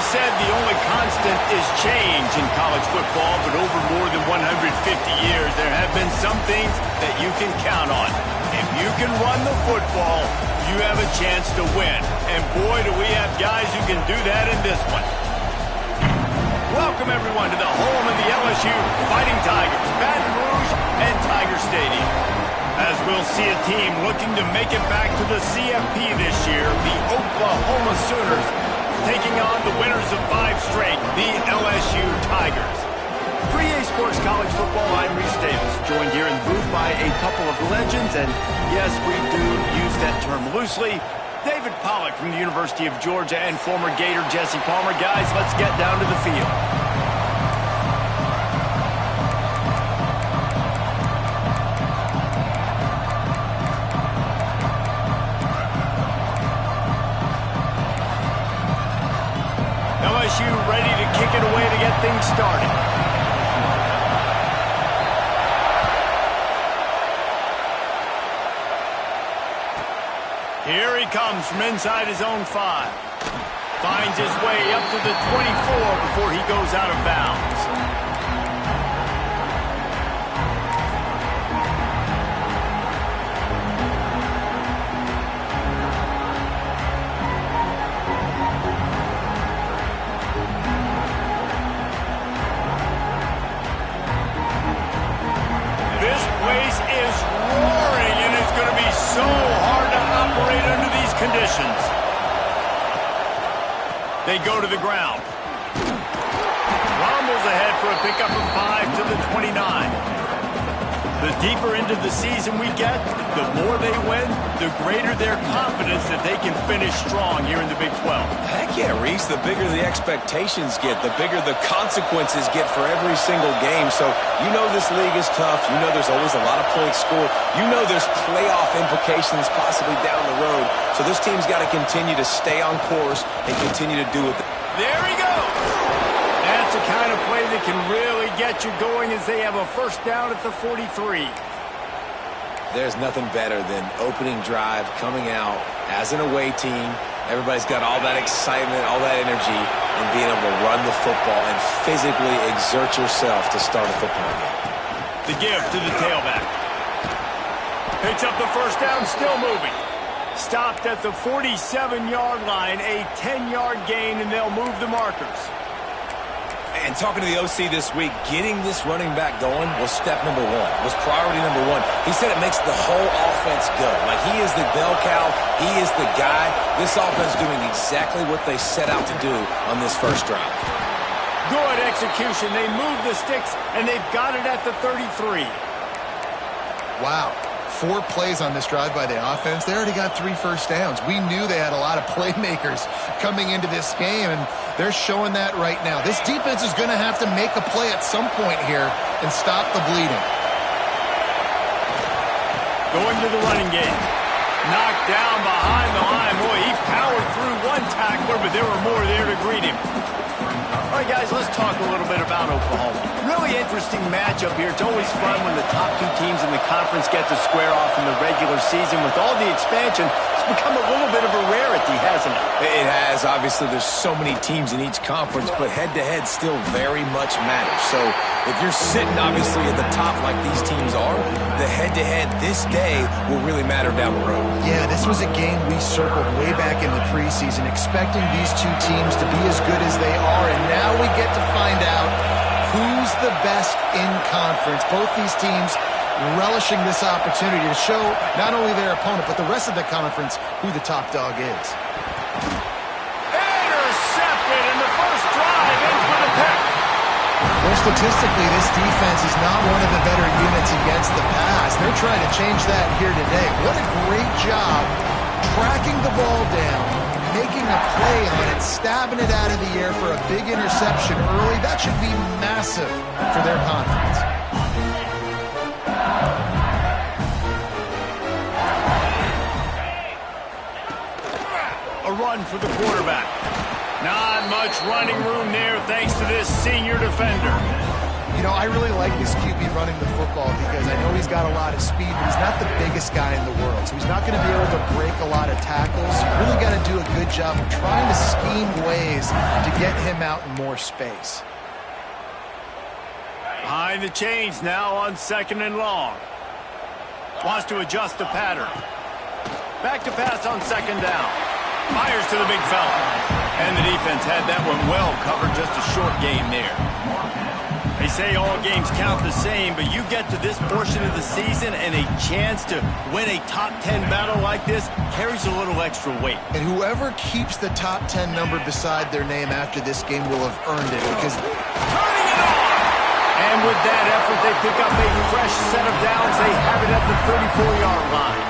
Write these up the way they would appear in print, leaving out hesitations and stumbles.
said the only constant is change in college football, but over more than 150 years, there have been some things that you can count on. If you can run the football, you have a chance to win. And boy, do we have guys who can do that in this one. Welcome, everyone, to the home of the LSU Fighting Tigers, Baton Rouge and Tiger Stadium. As we'll see a team looking to make it back to the CFP this year, the Oklahoma Sooners taking on the winners of 5 straight, the LSU Tigers. For EA Sports College Football, I'm Reese Davis, joined here in the booth by a couple of legends, and yes, we do use that term loosely. David Pollack from the University of Georgia and former Gator Jesse Palmer. Guys, let's get down to the field. LSU ready to kick it away to get things started. Here he comes from inside his own 5. Finds his way up to the 24 before he goes out of bounds. This place is roaring, and it's going to be so hard to operate under these conditions. They go to the ground. Rommel's ahead for a pickup of 5 to the 29. The deeper into the season we get, the more they win, the greater their confidence that they can finish strong here in the Big 12. Heck yeah, Reese. The bigger the expectations get, the bigger the consequences get for every single game. So you know this league is tough. You know there's always a lot of points scored. You know there's playoff implications possibly down the road. So this team's got to continue to stay on course and continue to do it. There he goes. That's the kind of play that can really get you going as they have a first down at the 43. There's nothing better than opening drive, coming out as an away team. Everybody's got all that excitement, all that energy, and being able to run the football and physically exert yourself to start a football game. The give to the tailback. Picks up the first down, still moving. Stopped at the 47-yard line, a 10-yard gain, and they'll move the markers. And talking to the OC this week, getting this running back going was step number 1, was priority number 1. He said it makes the whole offense go. Like, he is the bell cow. He is the guy. This offense doing exactly what they set out to do on this first drive. Good execution. They move the sticks, and they've got it at the 33. Wow. 4 plays on this drive by the offense. They already got 3 first downs. We knew they had a lot of playmakers coming into this game, and they're showing that right now. This defense is going to have to make a play at some point here and stop the bleeding. Going to the running game. Knocked down behind the line. Boy, he powered through one tackler, but there were more there to greet him. All right, guys, let's talk a little bit about Oklahoma. Really interesting matchup here. It's always fun when the top 2 teams in the conference get to square off in the regular season. With all the expansion, it's become a little bit of a rarity, hasn't it? It has. Obviously, there's so many teams in each conference, but head-to-head still very much matters. So if you're sitting, obviously, at the top like these teams are, the head-to-head this day will really matter down the road. Yeah, this was a game we circled way back in the preseason, expecting these 2 teams to be as good as they are, and now we get to find out who's the best in conference. Both these teams relishing this opportunity to show not only their opponent, but the rest of the conference who the top dog is. Intercepted, and the first drive ends with a pick. Well, statistically, this defense is not one of the better units against the pass. They're trying to change that here today. What a great job tracking the ball down, making a play on it, stabbing it out of the air for a big interception early. That should be massive for their confidence. A run for the quarterback. Not much running room there thanks to this senior defender. You know, I really like this QB running the football because I know he's got a lot of speed, but he's not the biggest guy in the world. So he's not going to be able to break a lot of tackles. You really got to do a good job of trying to scheme ways to get him out in more space. Behind the chains now on 2nd and long. Wants to adjust the pattern. Back to pass on 2nd down. Fires to the big fella. And the defense had that one well covered, just a short game there. They say all games count the same, but you get to this portion of the season and a chance to win a top 10 battle like this carries a little extra weight. And whoever keeps the top 10 number beside their name after this game will have earned it because... Turning it on! And with that effort, they pick up a fresh set of downs. They have it at the 34-yard line.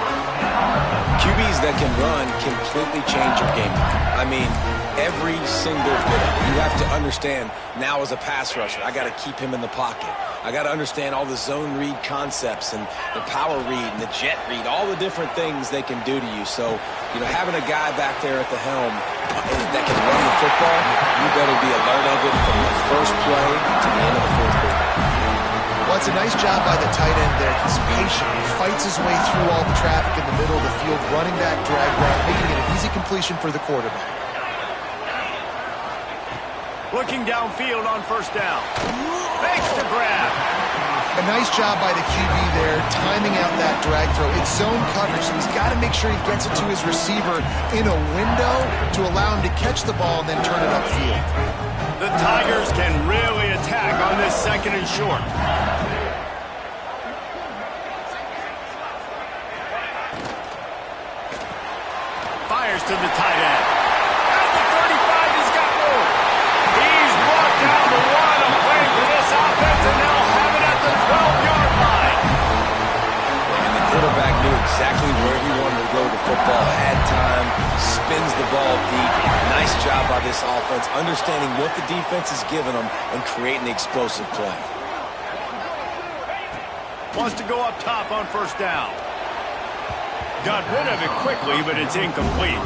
QBs that can run completely change your game plan. I mean, every single bit. You have to understand now as a pass rusher, I got to keep him in the pocket. I got to understand all the zone read concepts and the power read and the jet read, all the different things they can do to you. So, you know, having a guy back there at the helm that can run the football, you better be alert of it from the first play to the end of the fourth quarter. Well, it's a nice job by the tight end there. He's patient. He fights his way through all the traffic in the middle of the field, running back, drag route, making it an easy completion for the quarterback. Looking downfield on 1st down. Makes the grab. A nice job by the QB there, timing out that drag throw. It's zone coverage, so he's got to make sure he gets it to his receiver in a window to allow him to catch the ball and then turn it upfield. The Tigers can really attack on this 2nd and short. Fires to the tight end. At the 35, he's got more. He's brought down the one. A play for this offense, and they'll have it at the 12-yard line. And the quarterback knew exactly where he wanted to go with the football, had time, spins the ball deep. Nice job by this offense, understanding what the defense is giving them and creating the explosive play. Wants to go up top on 1st down. Got rid of it quickly, but it's incomplete.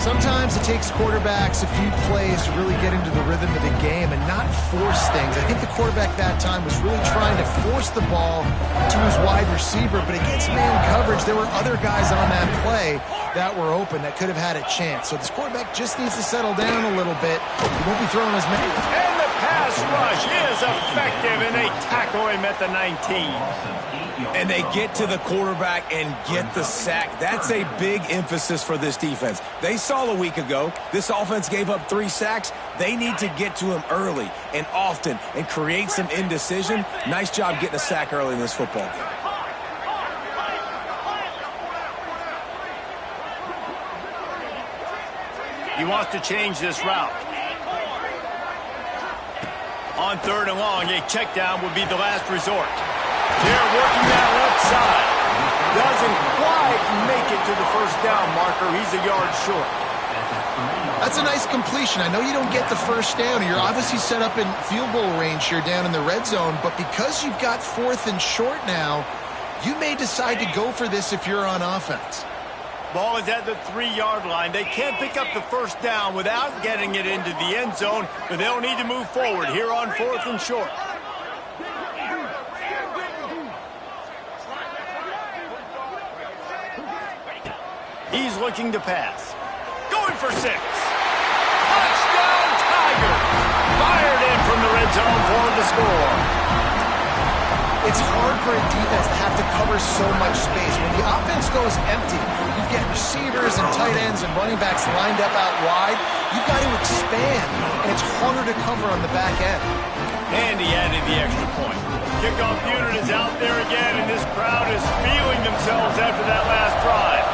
Sometimes it takes quarterbacks a few plays to really get into the rhythm of the game and not force things. I think the quarterback that time was really trying to force the ball to his wide receiver, but against man coverage, there were other guys on that play that were open that could have had a chance. So this quarterback just needs to settle down a little bit. He won't be throwing as many. And the pass rush is effective, and they tackle him at the 19. And they get to the quarterback and get the sack. That's a big emphasis for this defense. They saw a week ago, this offense gave up 3 sacks. They need to get to him early and often and create some indecision. Nice job getting a sack early in this football game. He wants to change this route. On 3rd and long, a check down would be the last resort. They're working that left side. Doesn't quite make it to the 1st down marker. He's a yard short. That's a nice completion. I know you don't get the 1st down. You're obviously set up in field goal range here down in the red zone, but because you've got 4th and short now, you may decide to go for this if you're on offense. Ball is at the 3-yard line. They can't pick up the 1st down without getting it into the end zone, but they'll need to move forward here on 4th and short. He's looking to pass. Going for 6. Touchdown, Tiger! Fired in from the red zone for the score. It's hard for a defense to have to cover so much space. When the offense goes empty, you get receivers and tight ends and running backs lined up out wide. You've got to expand, and it's harder to cover on the back end. And he added the extra point. Kickoff unit is out there again, and this crowd is feeling themselves after that last drive.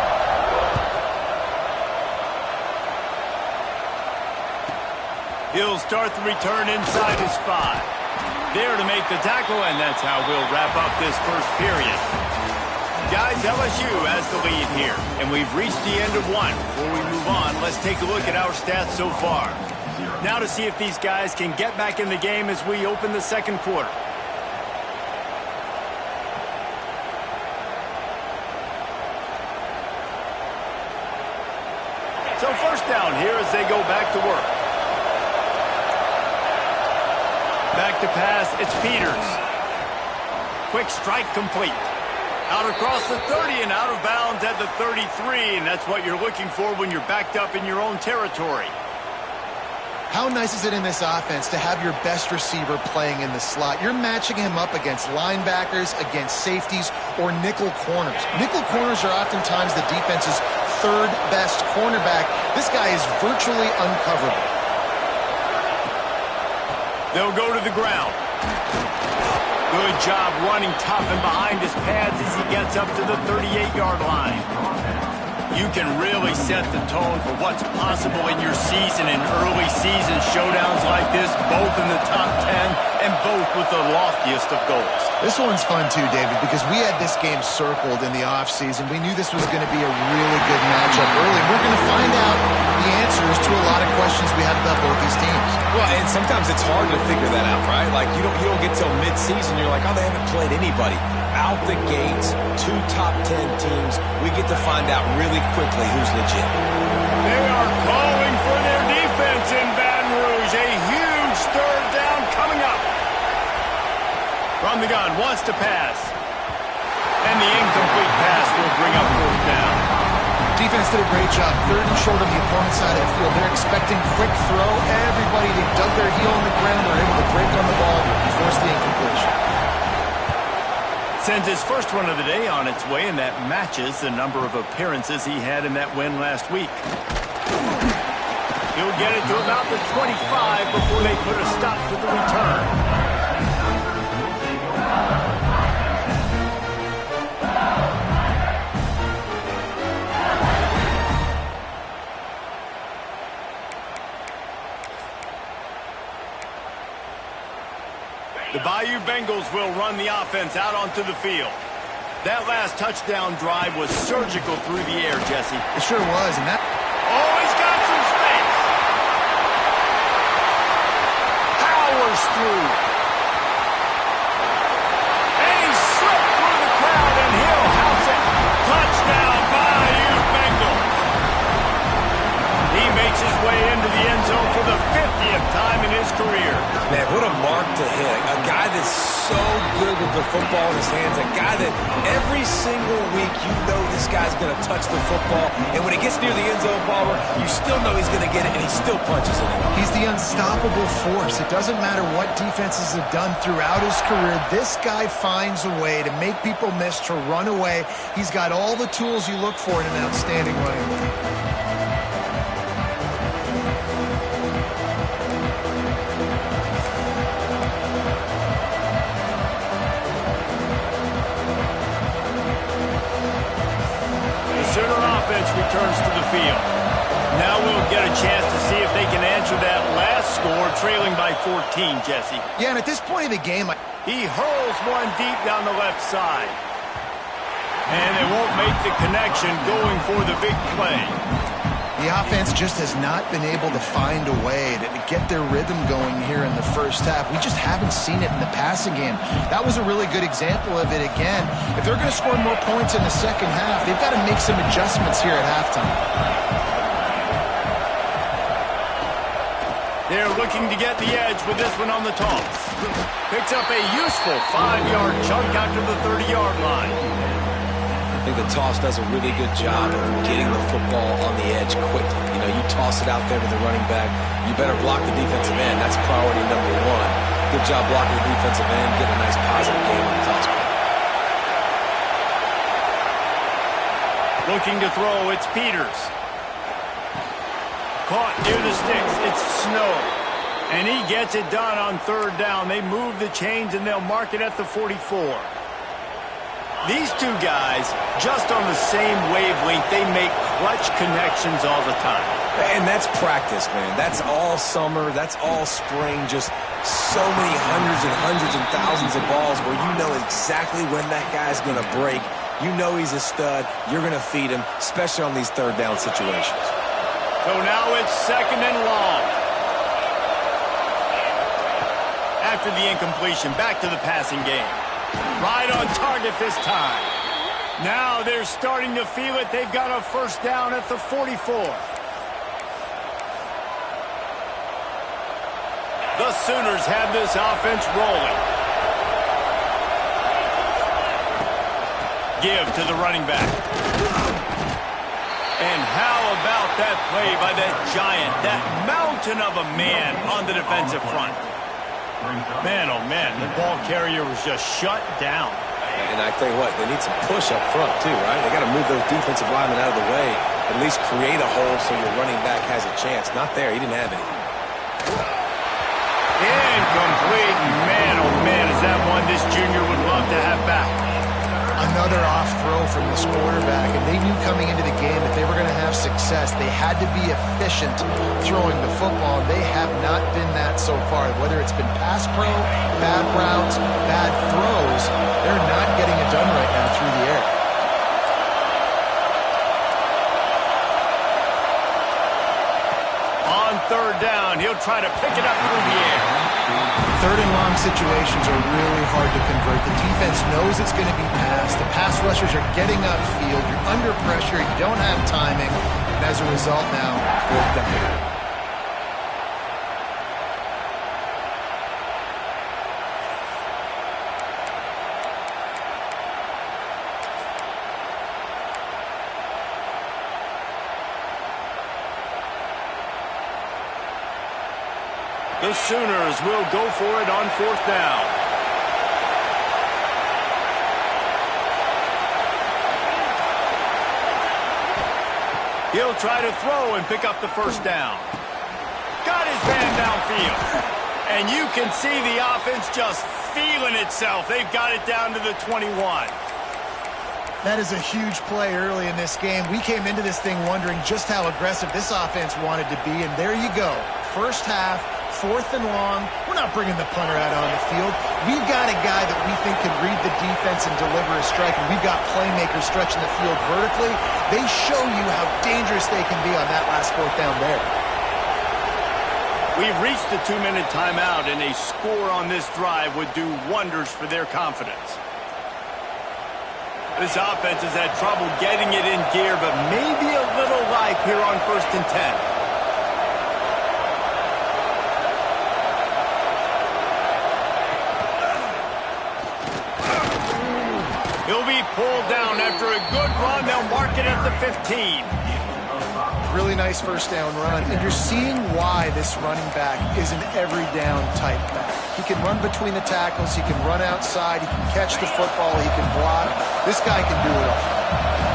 He'll start the return inside his 5. There to make the tackle, and that's how we'll wrap up this first period. Guys, LSU has the lead here, and we've reached the end of one. Before we move on, let's take a look at our stats so far. Now to see if these guys can get back in the game as we open the 2nd quarter. So 1st down here as they go back to work. Back to pass, it's Peters. Quick strike complete. Out across the 30 and out of bounds at the 33, and that's what you're looking for when you're backed up in your own territory. How nice is it in this offense to have your best receiver playing in the slot? You're matching him up against linebackers, against safeties, or nickel corners. Nickel corners are oftentimes the defense's third best cornerback. This guy is virtually uncoverable. They'll go to the ground. Good job running tough and behind his pads as he gets up to the 38-yard line. You can really set the tone for what's possible in your season in early season showdowns like this, both in the top 10 and both with the loftiest of goals. This one's fun too, David, because we had this game circled in the offseason. We knew this was going to be a really good matchup early. We're going to find out the answers to a lot of questions we have about both these teams. Well, and sometimes it's hard to figure that out, right? Like, you don't get till mid-season, you're like, oh, they haven't played anybody. Out the gates, 2 top 10 teams, we get to find out really quickly who's legit. They are calling for their defense in Baton Rouge. A huge third down coming up. From the gun, wants to pass. And the incomplete pass will bring up fourth down. Defense did a great job. Third and short on the opponent's side of the field. They're expecting quick throw. Everybody, they dug their heel on the ground. They're able to break on the ball and force the incompletion. Sends his first one of the day on its way, and that matches the number of appearances he had in that win last week. He'll get it to about the 25 before they put a stop to the return. The Bayou Bengals will run the offense out onto the field. That last touchdown drive was surgical through the air, Jesse. It sure was, and that... Oh, he's got some space. Powers through. And he slipped through the crowd, and he'll house it. Touchdown, Bayou Bengals. He makes his way into the end zone for the 50th time in his career. Man, what a mark to hit. A guy that's so good with the football in his hands. A guy that every single week you know this guy's going to touch the football. And when it gets near the end zone, Palmer, you still know he's going to get it, and he still punches it in. He's the unstoppable force. It doesn't matter what defenses have done throughout his career. This guy finds a way to make people miss, to run away. He's got all the tools you look for in an outstanding running back. Returns to the field. Now we'll get a chance to see if they can answer that last score, trailing by 14, Jesse. Yeah, and at this point of the game... He hurls one deep down the left side. And they won't make the connection going for the big play. The offense just has not been able to find a way to get their rhythm going here in the first half. We just haven't seen it in the passing game. That was a really good example of it again. If they're going to score more points in the second half, they've got to make some adjustments here at halftime. They're looking to get the edge with this one on the toss. Picks up a useful 5-yard chunk out to the 30-yard line. I think the toss does a really good job of getting the football on the edge quickly. You know, you toss it out there to the running back. You better block the defensive end. That's priority number 1. Good job blocking the defensive end. Get a nice positive game on the toss play. Looking to throw, it's Peters. Caught near the sticks. It's Snow. And he gets it done on third down. They move the chains, and they'll mark it at the 44. These two guys, just on the same wavelength, they make clutch connections all the time. And that's practice, man. That's all summer. That's all spring. Just so many hundreds and thousands of balls where you know exactly when that guy's going to break. You know he's a stud. You're going to feed him, especially on these third down situations. So now it's second and long. After the incompletion, back to the passing game. Right on target this time. Now they're starting to feel it. They've got a first down at the 44. The The Sooners have this offense rolling. Give to the running back. And how about that play by that giant, that mountain of a man on the defensive front? Man, oh man, the ball carrier was just shut down. And I tell you what, they need some push up front too, right? They got to move those defensive linemen out of the way, at least create a hole so your running back has a chance. Not there, he didn't have any. Incomplete. Man, oh man, is that one this junior would love to have back. Another off throw from this quarterback, and they knew coming into the game that they were going to have success. They had to be efficient throwing the football, and they have not been that so far. Whether it's been pass pro, bad routes, bad throws, they're not getting it done right now through the air. On third down, he'll try to pick it up through the air. Third and long situations are really hard to convert. The defense knows it's going to be passed. The pass rushers are getting upfield. You're under pressure. You don't have timing. And as a result now, fourth down. The Sooners will go for it on fourth down. He'll try to throw and pick up the first down. Got his man downfield. And you can see the offense just feeling itself. They've got it down to the 21. That is a huge play early in this game. We came into this thing wondering just how aggressive this offense wanted to be, and there you go. First half, fourth and long. We're not bringing the punter out on the field. We've got a guy that we think can read the defense and deliver a strike, and we've got playmakers stretching the field vertically. They show you how dangerous they can be on that last fourth down there. We've reached the 2-minute timeout, and a score on this drive would do wonders for their confidence. This offense has had trouble getting it in gear, but maybe a little life here on 1st and 10. He'll be pulled down after a good run. They'll mark it at the 15. Really nice first down run, and you're seeing why this running back is an every down type back. He can run between the tackles, he can run outside, he can catch the football, he can block. This guy can do it all.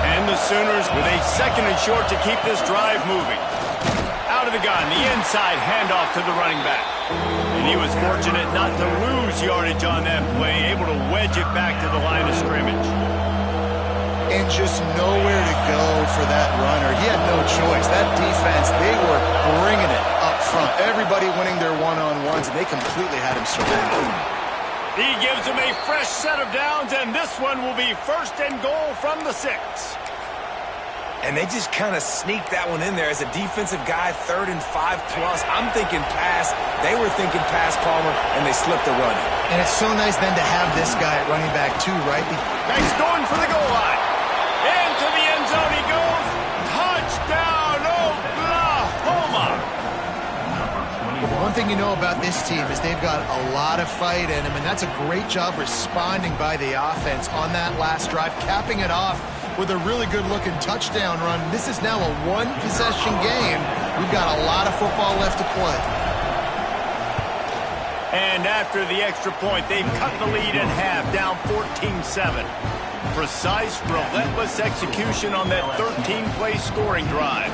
And the Sooners with a 2nd and short to keep this drive moving. Out of the gun, the inside handoff to the running back. And he was fortunate not to lose yardage on that play, able to wedge it back to the line of scrimmage. And just nowhere to go for that runner. He had no choice. That defense, they were bringing it up front. Everybody winning their one-on-ones, and they completely had him surrounded. He gives him a fresh set of downs, and this one will be 1st and goal from the 6. And they just kind of sneaked that one in there as a defensive guy, 3rd and 5+. I'm thinking pass. They were thinking pass, Palmer, and they slipped the run. And it's so nice then to have this guy at running back too, right? He's going for the goal line. Into the end zone he goes. Touchdown, Oklahoma. One thing you know about this team is they've got a lot of fight in them, and that's a great job responding by the offense on that last drive, capping it off with a really good-looking touchdown run. This is now a one-possession game. We've got a lot of football left to play. And after the extra point, they've cut the lead in half, down 14-7. Precise, relentless execution on that 13-play scoring drive.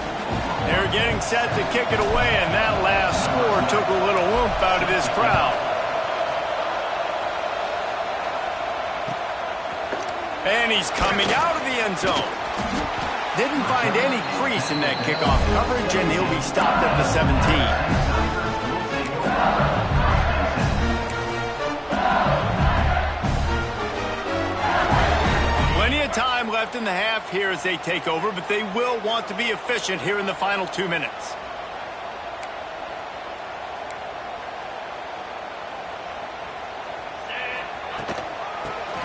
They're getting set to kick it away, and that last score took a little oomph out of this crowd. And he's coming out of the end zone. Didn't find any crease in that kickoff coverage, and he'll be stopped at the 17. Plenty of time left in the half here as they take over, but they will want to be efficient here in the final 2 minutes.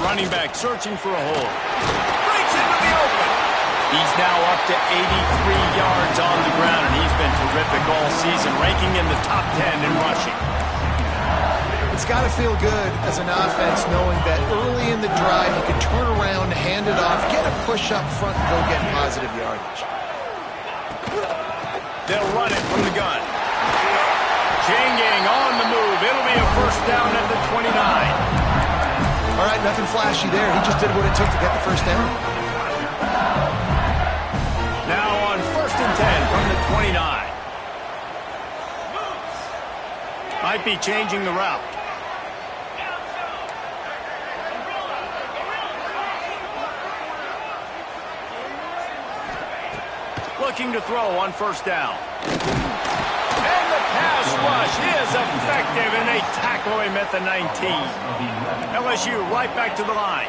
Running back searching for a hole. Breaks into the open. He's now up to 83 yards on the ground, and he's been terrific all season, ranking in the top 10 in rushing. It's got to feel good as an offense knowing that early in the drive you can turn around, hand it off, get a push up front, and go get positive yardage. They'll run it from the gun. Chain gang on the move. It'll be a first down at the 29. All right, nothing flashy there. He just did what it took to get the first down. Now on 1st and 10 from the 29. Might be changing the route. Looking to throw on 1st down. And the pass rush is effective, and they tackle him at the 19. LSU right back to the line.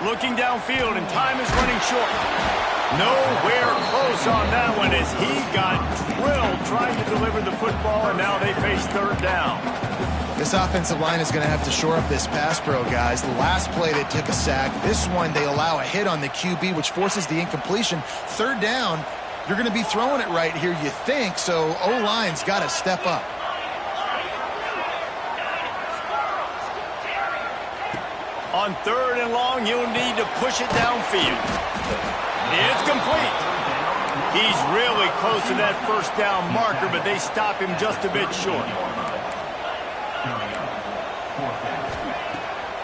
Looking downfield, and time is running short. Nowhere close on that one as he got drilled trying to deliver the football, and now they face 3rd down. This offensive line is going to have to shore up this pass pro, guys. The last play they took a sack. This one they allow a hit on the QB, which forces the incompletion. 3rd down, you're going to be throwing it right here, you think, so O-line's got to step up. On 3rd and long, you'll need to push it downfield. It's complete. He's really close to that 1st down marker, but they stop him just a bit short.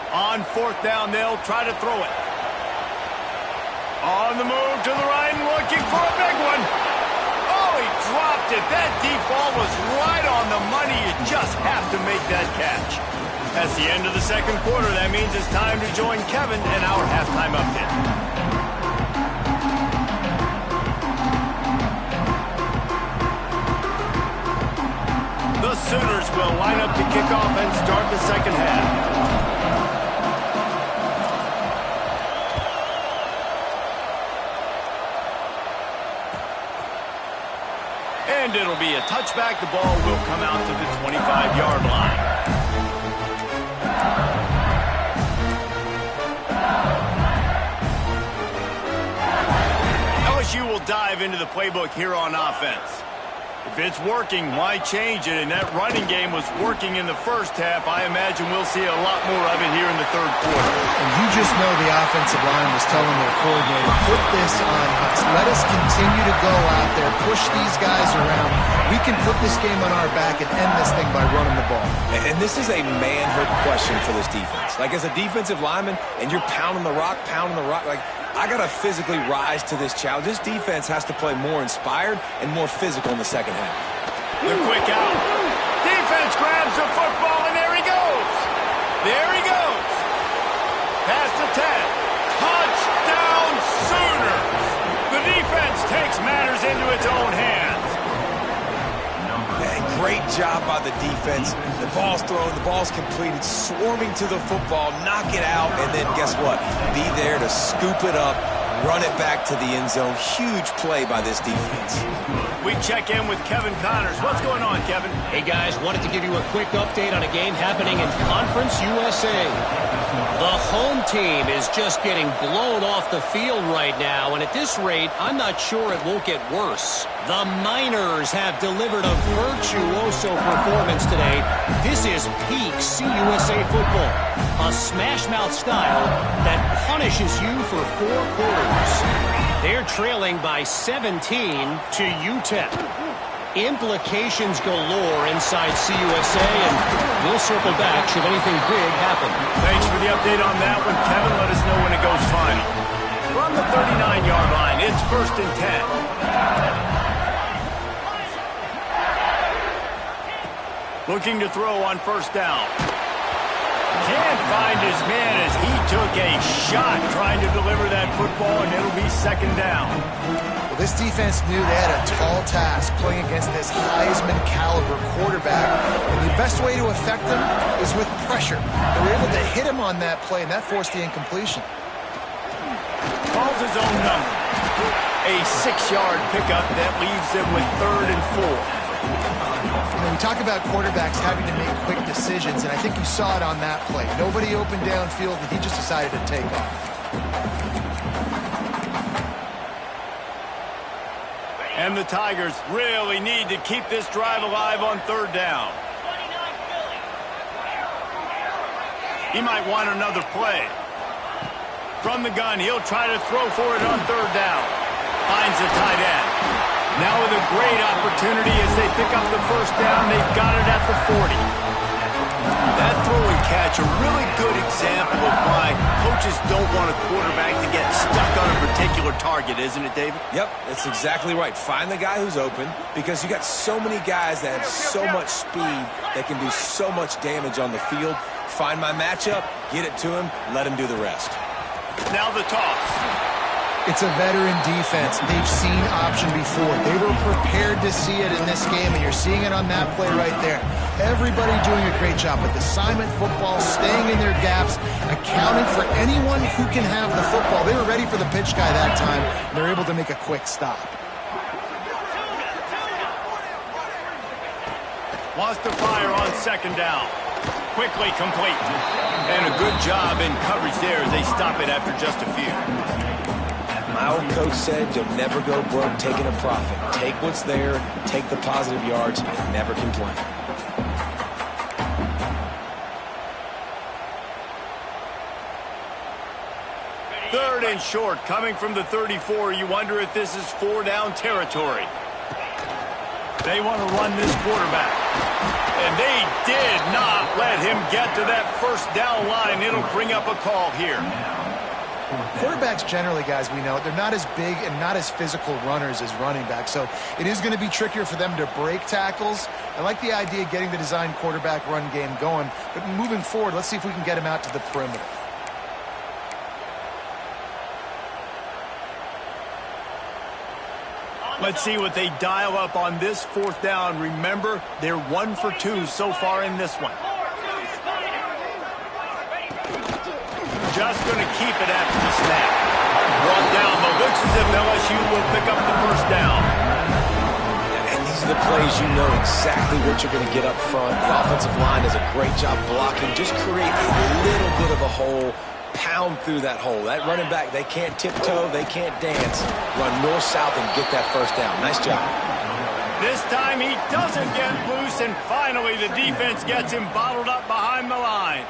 On 4th down, they'll try to throw it. On the move to the right and looking for a big one. Oh, he dropped it. That deep ball was right on the money. You just have to make that catch. That's the end of the 2nd quarter. That means it's time to join Kevin in our halftime update. The Sooners will line up to kick off and start the 2nd half. And it'll be a touchback. The ball will come out to the 25-yard line. LSU will dive into the playbook here on offense. If it's working, why change it? And that running game was working in the 1st half. I imagine we'll see a lot more of it here in the 3rd quarter. And you just know the offensive line was telling their coordinator, put this on us. Let us continue to go out there, push these guys around. We can put this game on our back and end this thing by running the ball. And this is a manhood question for this defense. Like, as a defensive lineman, and you're pounding the rock, like, I got to physically rise to this challenge. This defense has to play more inspired and more physical in the 2nd half. The quick out. Defense grabs the football, and there he goes. There he goes. Past the 10. Touchdown Sooners. The defense takes matters into its own hands. Great job by the defense. The ball's thrown, the ball's completed, swarming to the football, knock it out, and then guess what? Be there to scoop it up, run it back to the end zone. Huge play by this defense. We check in with Kevin Connors. What's going on, Kevin? Hey, guys, wanted to give you a quick update on a game happening in Conference USA. The home team is just getting blown off the field right now, and at this rate, I'm not sure it won't get worse. The Miners have delivered a virtuoso performance today. This is peak CUSA football, a smash-mouth style that punishes you for 4 quarters. They're trailing by 17 to UTEP. Implications galore inside CUSA, and we'll circle back should anything big happen. Thanks for the update on that one, Kevin. Let us know when it goes final. From the 39-yard line, it's 1st and 10. Looking to throw on 1st down. Can't find his man as he took a shot trying to deliver that football, and it'll be 2nd down. Well, this defense knew they had a tall task playing against this Heisman-caliber quarterback, and the best way to affect him is with pressure. They were able to hit him on that play, and that forced the incompletion. Calls his own number. A 6-yard pickup that leaves them with 3rd and 4. You know, we talk about quarterbacks having to make quick decisions, and I think you saw it on that play. Nobody opened downfield, and he just decided to take off. And And the Tigers really need to keep this drive alive on third down. He might want another play. From the gun, he'll try to throw for it on third down. Finds the tight end. Now with a great opportunity as they pick up the first down, they've got it at the 40. That throw and catch, a really good example of why coaches don't want a quarterback to get stuck on a particular target, isn't it, David? Yep, that's exactly right. Find the guy who's open, because you got so many guys that have so much speed that can do so much damage on the field. Find my matchup, get it to him, let him do the rest. Now the toss. It's a veteran defense. They've seen option before. They were prepared to see it in this game, and you're seeing it on that play right there. Everybody doing a great job with assignment football, staying in their gaps, accounting for anyone who can have the football. They were ready for the pitch guy that time, and they're able to make a quick stop. Wants to fire on second down. Quickly complete. And a good job in coverage there as they stop it after just a few. My old coach said you'll never go broke taking a profit. Take what's there, take the positive yards, and never complain. Third and short, coming from the 34. You wonder if this is 4-down territory. They want to run this quarterback. And they did not let him get to that first down line. It'll bring up a call here. Quarterbacks generally, guys, we know, they're not as big and not as physical runners as running backs, so it is going to be trickier for them to break tackles. I like the idea of getting the design quarterback run game going, but moving forward, let's see if we can get him out to the perimeter. Let's see what they dial up on this fourth down. Remember, they're 1 for 2 so far in this one. Just going to keep it after the snap. Brought down, but looks as if LSU will pick up the first down. And these are the plays you know exactly what you're going to get up front. The offensive line does a great job blocking. Just create a little bit of a hole. Pound through that hole. That running back, they can't tiptoe, they can't dance. Run north-south and get that first down. Nice job. This time he doesn't get loose, and finally the defense gets him bottled up behind the line.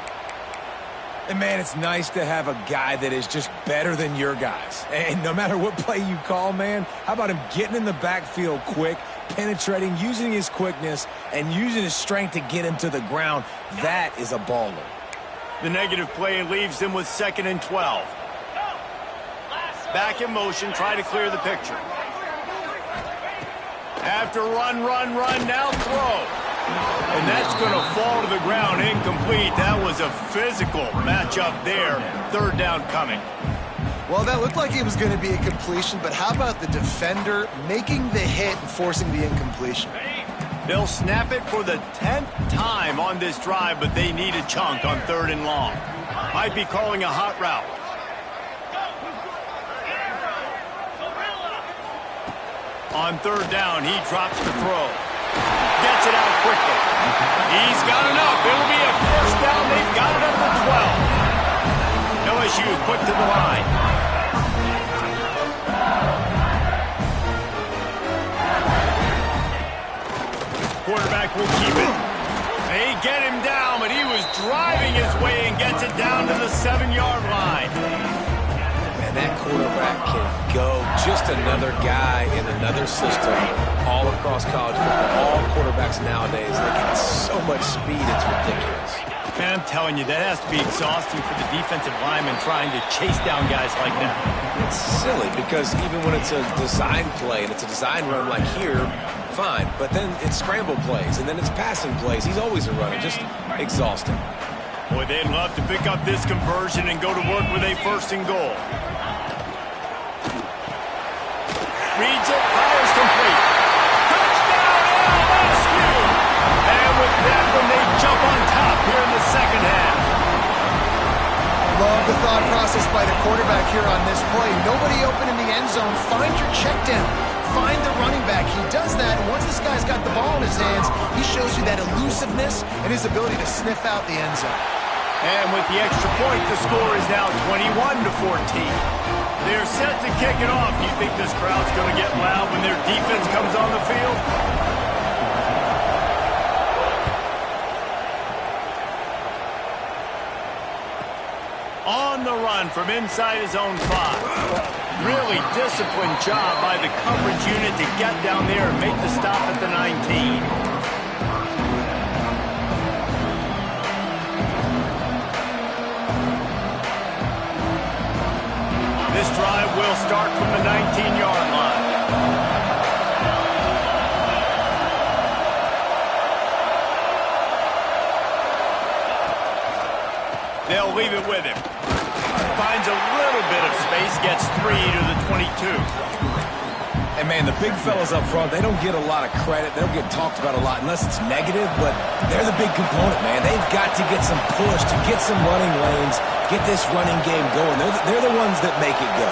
And, man, it's nice to have a guy that is just better than your guys. And no matter what play you call, man, how about him getting in the backfield quick, penetrating, using his quickness, and using his strength to get him to the ground? That is a baller. The negative play leaves him with 2nd and 12. Back in motion, try to clear the picture. After run, now throw. And that's going to fall to the ground, incomplete. That was a physical matchup there. Third down coming. Well, that looked like it was going to be a completion, but how about the defender making the hit and forcing the incompletion? They'll snap it for the 10th time on this drive, but they need a chunk on 3rd and long. Might be calling a hot route. On 3rd down, he drops the throw. Gets it out quickly. He's got enough. It'll be a first down. They've got it up to 12. LSU quick to the line. Quarterback will keep it. They get him down, but he was driving his way and gets it down to the 7-yard line. And that quarterback can go. Just another guy in another system all across college football. All quarterbacks nowadays, they get so much speed, it's ridiculous. Man, I'm telling you, that has to be exhausting for the defensive lineman trying to chase down guys like that. It's silly because even when it's a design play and it's a design run like here, fine. But then it's scramble plays and then it's passing plays. He's always a runner, just exhausting. Boy, they'd love to pick up this conversion and go to work with a 1st and goal. Reads it, fires complete. Touchdown, LSU! And with that one, they jump on top here in the second half. Love the thought process by the quarterback here on this play. Nobody open in the end zone. Find your check down. Find the running back. He does that, and once this guy's got the ball in his hands, he shows you that elusiveness and his ability to sniff out the end zone. And with the extra point, the score is now 21-14. They're set to kick it off. Do you think this crowd's going to get loud when their defense comes on the field? On the run from inside his own 5. Really disciplined job by the coverage unit to get down there and make the stop at the 19. This drive will start from the 19-yard line. They'll leave it with him. Finds a little bit of space, gets 3 to the 22. And, man, the big fellas up front, they don't get a lot of credit. They don't get talked about a lot unless it's negative, but they're the big component, man. They've got to get some push to get some running lanes, get this running game going. They're the ones that make it go.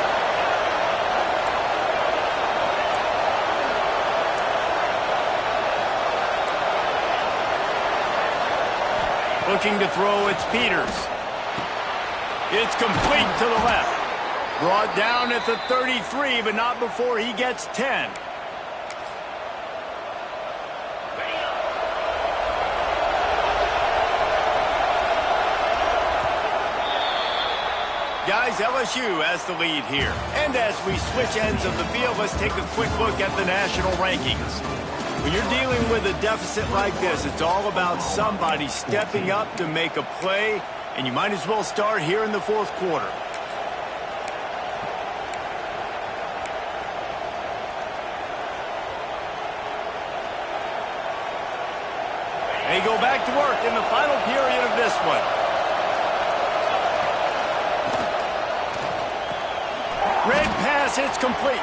Looking to throw, it's Peters. It's complete to the left. Brought down at the 33, but not before he gets 10. Guys, LSU has the lead here. And as we switch ends of the field, let's take a quick look at the national rankings. When you're dealing with a deficit like this, it's all about somebody stepping up to make a play, and you might as well start here in the fourth quarter. They go back to work in the final period of this one. Red pass hits complete.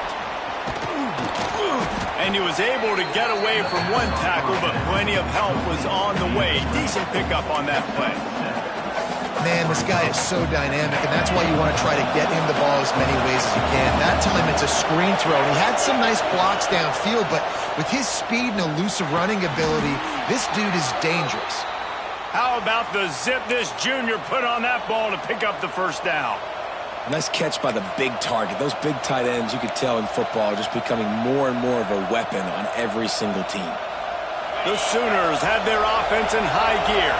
And he was able to get away from one tackle, but plenty of help was on the way. Decent pickup on that play. Man, this guy is so dynamic, and that's why you want to try to get him the ball as many ways as you can. That time it's a screen throw, and he had some nice blocks downfield, but with his speed and elusive running ability, this dude is dangerous. How about the zip this junior put on that ball to pick up the first down? Nice catch by the big target. Those big tight ends, you could tell in football, are just becoming more and more of a weapon on every single team. The Sooners have their offense in high gear.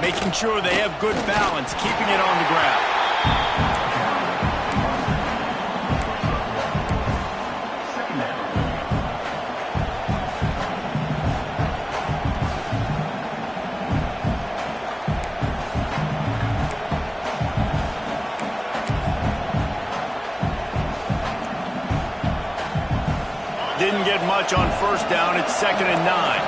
Making sure they have good balance, keeping it on the ground. Didn't get much on first down. It's 2nd and 9.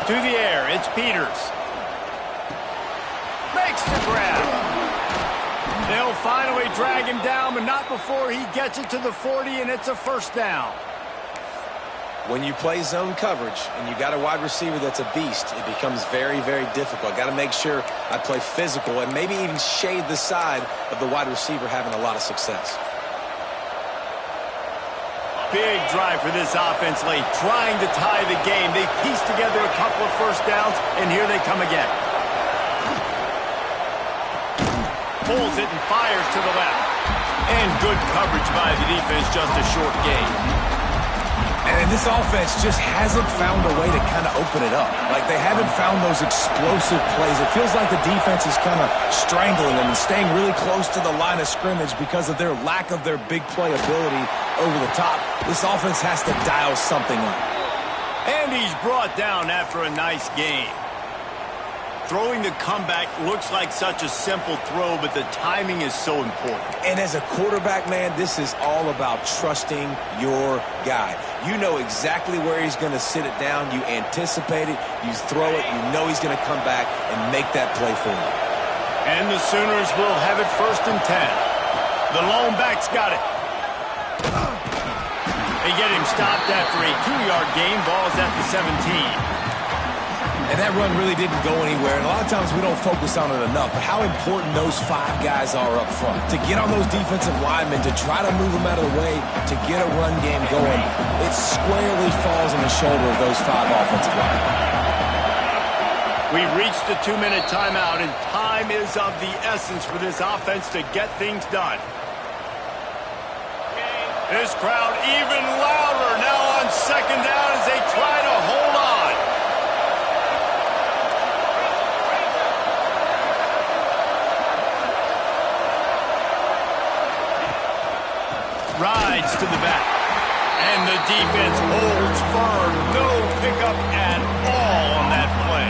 To the air, it's Peters. Makes the grab. They'll finally drag him down, but not before he gets it to the 40, and it's a first down. When you play zone coverage and you got a wide receiver that's a beast, it becomes very, very difficult. Got to make sure I play physical and maybe even shade the side of the wide receiver having a lot of success. Big drive for this offense late, trying to tie the game. They piece together a couple of first downs, and here they come again. Pulls it and fires to the left. And good coverage by the defense, just a short gain. And this offense just hasn't found a way to kind of open it up. Like, they haven't found those explosive plays. It feels like the defense is kind of strangling them and staying really close to the line of scrimmage because of their lack of their big play ability over the top. This offense has to dial something up. And he's brought down after a nice game. Throwing the comeback looks like such a simple throw, but the timing is so important. And as a quarterback, man, this is all about trusting your guy. You know exactly where he's going to sit it down. You anticipate it. You throw it. You know he's going to come back and make that play for you. And the Sooners will have it 1st and 10. The lone back's got it. They get him stopped after a 2-yard gain. Ball's at the 17. And that run really didn't go anywhere. And a lot of times we don't focus on it enough. But how important those 5 guys are up front. To get on those defensive linemen, to try to move them out of the way, to get a run game going, it squarely falls on the shoulder of those 5 offensive linemen. We've reached the 2-minute timeout, and time is of the essence for this offense to get things done. This crowd even louder now on second down as they try to hold on. Rides to the back. And the defense holds firm. No pickup at all on that play.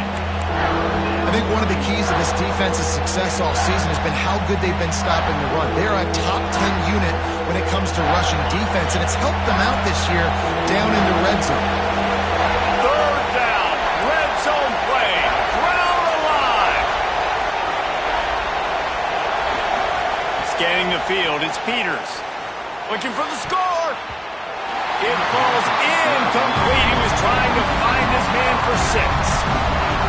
I think one of the keys to this defense's success all season has been how good they've been stopping the run. They're a top 10 unit when it comes to rushing defense, and it's helped them out this year down in the red zone. Third down, red zone play, crowd alive. Scanning the field, it's Peters. Looking for the score. It falls incomplete. He was trying to find his man for 6.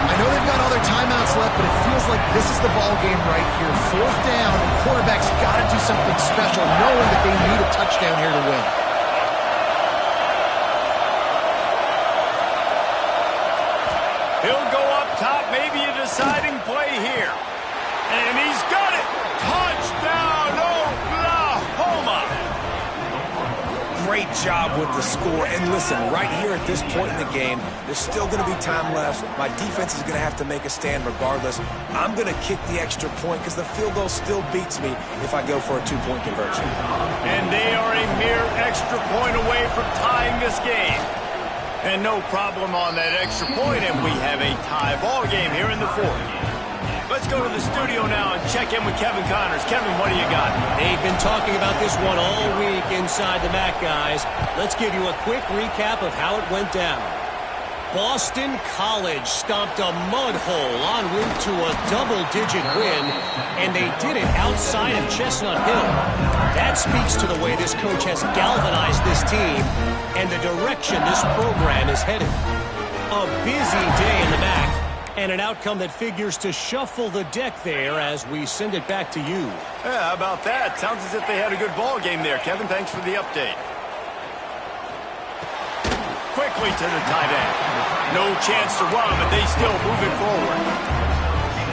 I know they've got all their timeouts left, but it feels like this is the ball game right here. 4th down, and quarterback's got to do something special, knowing that they need a touchdown here to win. He'll go up top, maybe a deciding play here. And he's got it. Touchdown, Oklahoma. Great job with the score. And listen, right here at this point in the game, there's still going to be time left. My defense is going to have to make a stand regardless. I'm going to kick the extra point because the field goal still beats me if I go for a 2-point conversion. And they are a mere extra point away from tying this game. And no problem on that extra point, and we have a tie ball game here in the 4th. Let's go to the studio now and check in with Kevin Connors. Kevin, what do you got? They've been talking about this one all week inside the MAC, guys. Let's give you a quick recap of how it went down. Boston College stomped a mud hole en route to a double-digit win, and they did it outside of Chestnut Hill. That speaks to the way this coach has galvanized this team and the direction this program is headed. A busy day in the MAC. And an outcome that figures to shuffle the deck there as we send it back to you. Yeah, how about that? Sounds as if they had a good ball game there. Kevin, thanks for the update. Quickly to the tight end. No chance to run, but they still moving forward.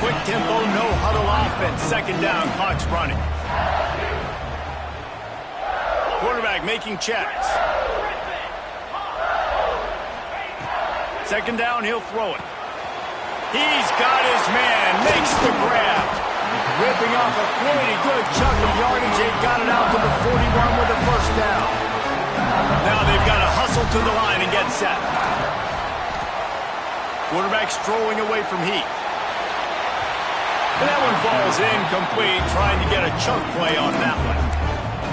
Quick tempo, no huddle offense. Second down, clock's running. Quarterback making checks. Second down, he'll throw it. He's got his man, makes the grab. Ripping off a pretty good chunk of yardage. They got it out to the 41 with a 1st down. Now they've got to hustle to the line and get set. Quarterback strolling away from Heath. And that one falls incomplete, trying to get a chunk play on that one.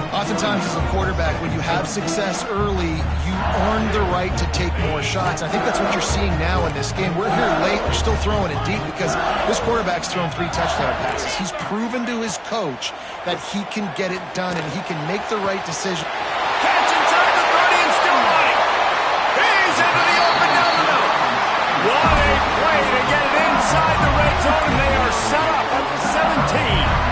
Oftentimes as a quarterback, when you have success early, you earn the right to take more shots. I think that's what you're seeing now in this game. We're here late. They're still throwing it deep because this quarterback's thrown 3 touchdown passes. He's proven to his coach that he can get it done and he can make the right decision. Catch inside the 30 and still running. He's into the open down the middle. What a play to get it inside the red zone, and they are set up at the 17.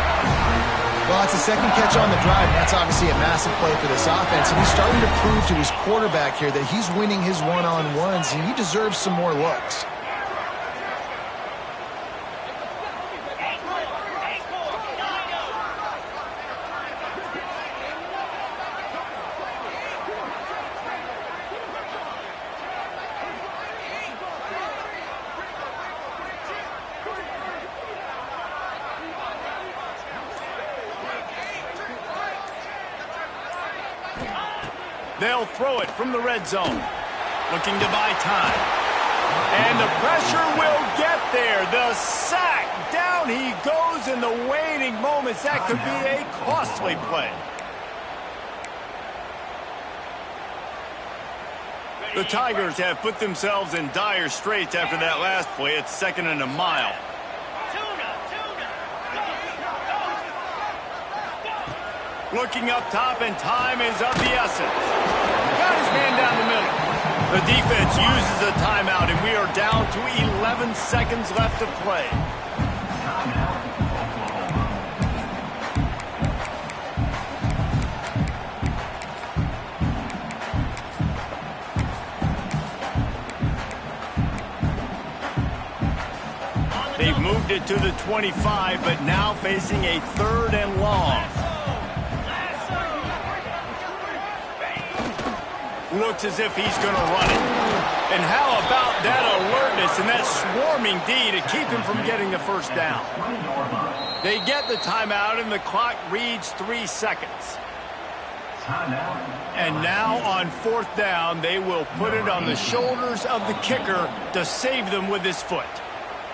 Well, it's the second catch on the drive. That's obviously a massive play for this offense. And he's starting to prove to his quarterback here that he's winning his one-on-ones, and he deserves some more looks. They'll throw it from the red zone. Looking to buy time. And the pressure will get there. The sack. Down he goes in the waning moments. That could be a costly play. The Tigers have put themselves in dire straits after that last play. It's 2nd and a mile. Looking up top, and time is of the essence. Got his man down the middle. The defense uses a timeout, and we are down to 11 seconds left to play. They've moved it to the 25, but now facing a 3rd and long. Looks as if he's going to run it. And how about that alertness and that swarming D to keep him from getting the first down? They get the timeout, and the clock reads 3 seconds. And now on 4th down, they will put it on the shoulders of the kicker to save them with his foot.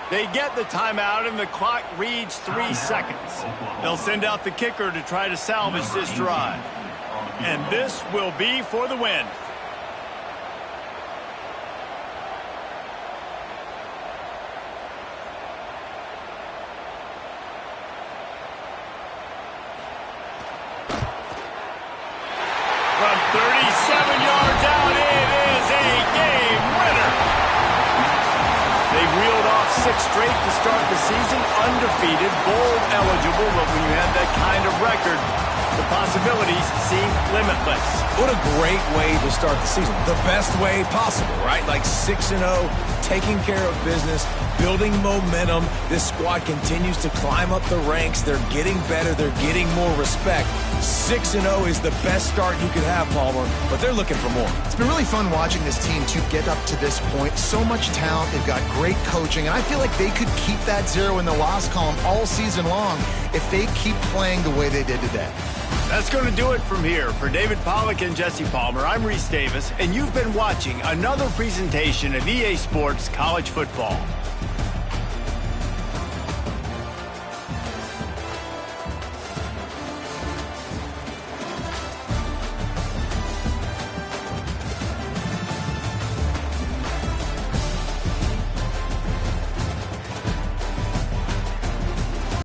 They get the timeout, and the clock reads 3 seconds. They'll send out the kicker to try to salvage this drive. And this will be for the win. From 37 yards out, it is a game winner. They reeled off 6 straight to start the season, undefeated, bowl eligible, but when you have that kind of record, the possibilities seem limitless. What a great way to start the season. The best way possible, right? Like 6-0, taking care of business, building momentum. This squad continues to climb up the ranks. They're getting better. They're getting more respect. 6-0 is the best start you could have, Palmer, but they're looking for more. It's been really fun watching this team to get up to this point. So much talent. They've got great coaching, and I feel like they could keep that 0 in the loss column all season long if they keep playing the way they did today. That's going to do it from here. For David Pollack and Jesse Palmer, I'm Reese Davis, and you've been watching another presentation of EA Sports College Football.